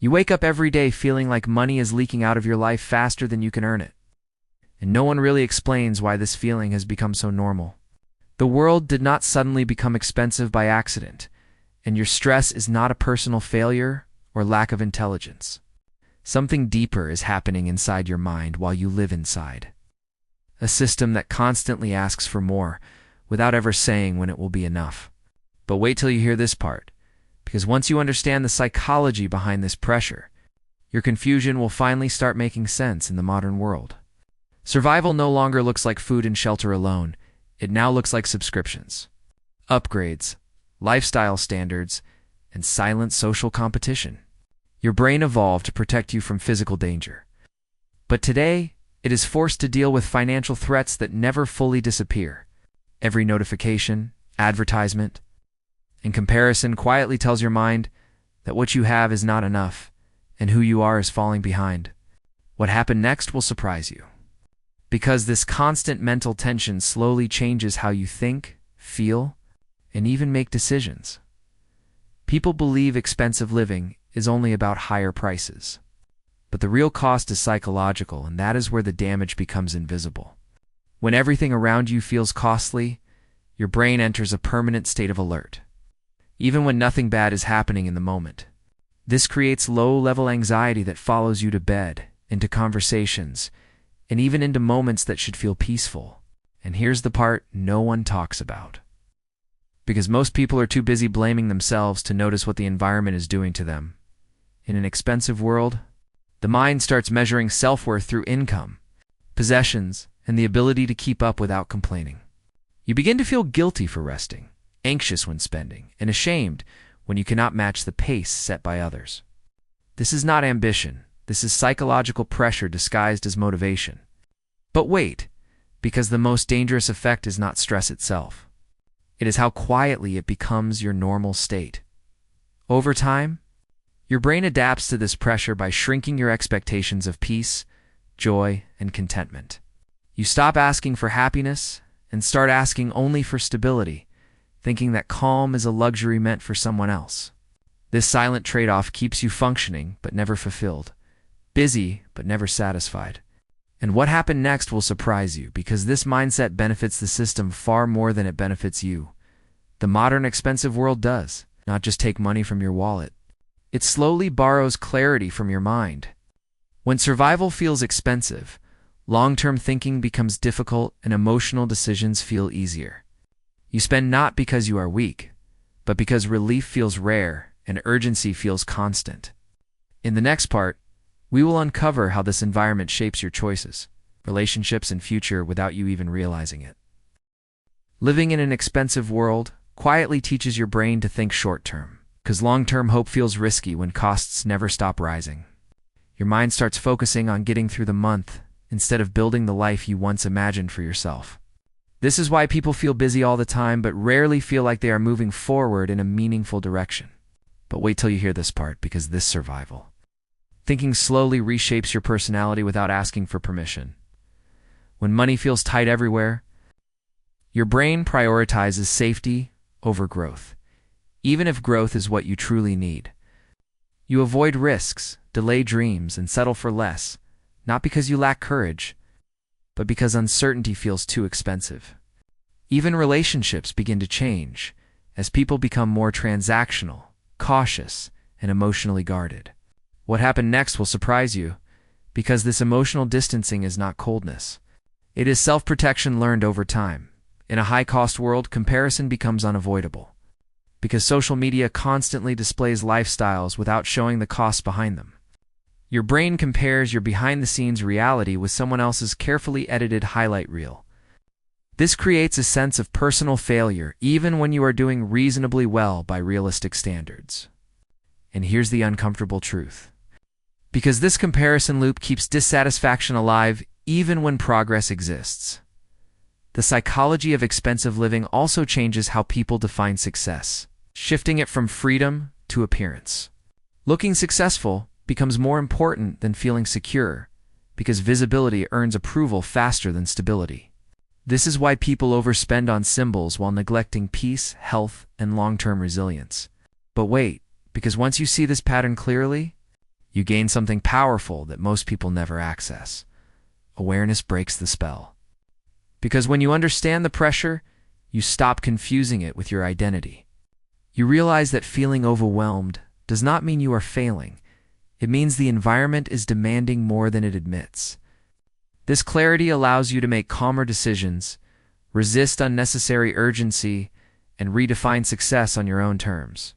You wake up every day feeling like money is leaking out of your life faster than you can earn it. And no one really explains why this feeling has become so normal. The world did not suddenly become expensive by accident, and your stress is not a personal failure or lack of intelligence. Something deeper is happening inside your mind while you live inside. A system that constantly asks for more without ever saying when it will be enough. But wait till you hear this part, because once you understand the psychology behind this pressure, your confusion will finally start making sense in the modern world. Survival no longer looks like food and shelter alone. It now looks like subscriptions, upgrades, lifestyle standards, and silent social competition. Your brain evolved to protect you from physical danger. But today, it is forced to deal with financial threats that never fully disappear. Every notification, advertisement, and comparison quietly tells your mind that what you have is not enough, and who you are is falling behind. What happened next will surprise you. Because this constant mental tension slowly changes how you think, feel, and even make decisions. People believe expensive living is only about higher prices. But the real cost is psychological, and that is where the damage becomes invisible. When everything around you feels costly, your brain enters a permanent state of alert, even when nothing bad is happening in the moment. This creates low-level anxiety that follows you to bed, into conversations, and even into moments that should feel peaceful. And here's the part no one talks about. Because most people are too busy blaming themselves to notice what the environment is doing to them. In an expensive world, the mind starts measuring self-worth through income, possessions, and the ability to keep up without complaining. You begin to feel guilty for resting, anxious when spending, and ashamed when you cannot match the pace set by others. This is not ambition. This is psychological pressure disguised as motivation. But wait, because the most dangerous effect is not stress itself. It is how quietly it becomes your normal state. Over time, your brain adapts to this pressure by shrinking your expectations of peace, joy, and contentment. You stop asking for happiness and start asking only for stability, thinking that calm is a luxury meant for someone else. This silent trade-off keeps you functioning but never fulfilled, busy but never satisfied. And what happened next will surprise you, because this mindset benefits the system far more than it benefits you. The modern expensive world does not just take money from your wallet. It slowly borrows clarity from your mind. When survival feels expensive, long-term thinking becomes difficult and emotional decisions feel easier. You spend not because you are weak, but because relief feels rare and urgency feels constant. In the next part, we will uncover how this environment shapes your choices, relationships, and future without you even realizing it. Living in an expensive world quietly teaches your brain to think short-term, because long-term hope feels risky when costs never stop rising. Your mind starts focusing on getting through the month instead of building the life you once imagined for yourself. This is why people feel busy all the time but rarely feel like they are moving forward in a meaningful direction. But wait till you hear this part, because this survival. Thinking slowly reshapes your personality without asking for permission. When money feels tight everywhere, your brain prioritizes safety over growth, even if growth is what you truly need. You avoid risks, delay dreams, and settle for less, not because you lack courage, but because uncertainty feels too expensive. Even relationships begin to change as people become more transactional, cautious, and emotionally guarded. What happened next will surprise you, because this emotional distancing is not coldness. It is self-protection learned over time. In a high-cost world, comparison becomes unavoidable, because social media constantly displays lifestyles without showing the costs behind them. Your brain compares your behind-the-scenes reality with someone else's carefully edited highlight reel. This creates a sense of personal failure even when you are doing reasonably well by realistic standards. And here's the uncomfortable truth. Because this comparison loop keeps dissatisfaction alive even when progress exists. The psychology of expensive living also changes how people define success, shifting it from freedom to appearance. Looking successful becomes more important than feeling secure, because visibility earns approval faster than stability. This is why people overspend on symbols while neglecting peace, health, and long-term resilience. But wait, because once you see this pattern clearly, You gain something powerful that most people never access. Awareness breaks the spell. Because when you understand the pressure, you stop confusing it with your identity. You realize that feeling overwhelmed does not mean you are failing. It means the environment is demanding more than it admits. This clarity allows you to make calmer decisions, resist unnecessary urgency, and redefine success on your own terms.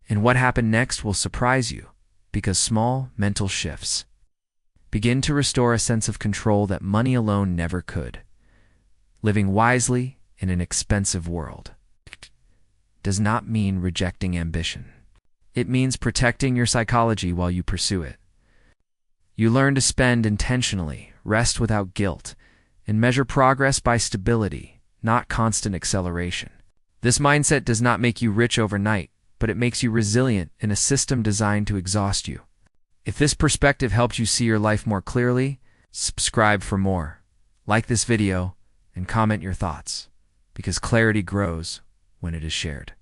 And what happened next will surprise you, because small mental shifts begin to restore a sense of control that money alone never could. Living wisely in an expensive world does not mean rejecting ambition. It means protecting your psychology while you pursue it. You learn to spend intentionally, rest without guilt, and measure progress by stability, not constant acceleration. This mindset does not make you rich overnight, but it makes you resilient in a system designed to exhaust you. If this perspective helped you see your life more clearly, subscribe for more. Like this video and comment your thoughts, because clarity grows when it is shared.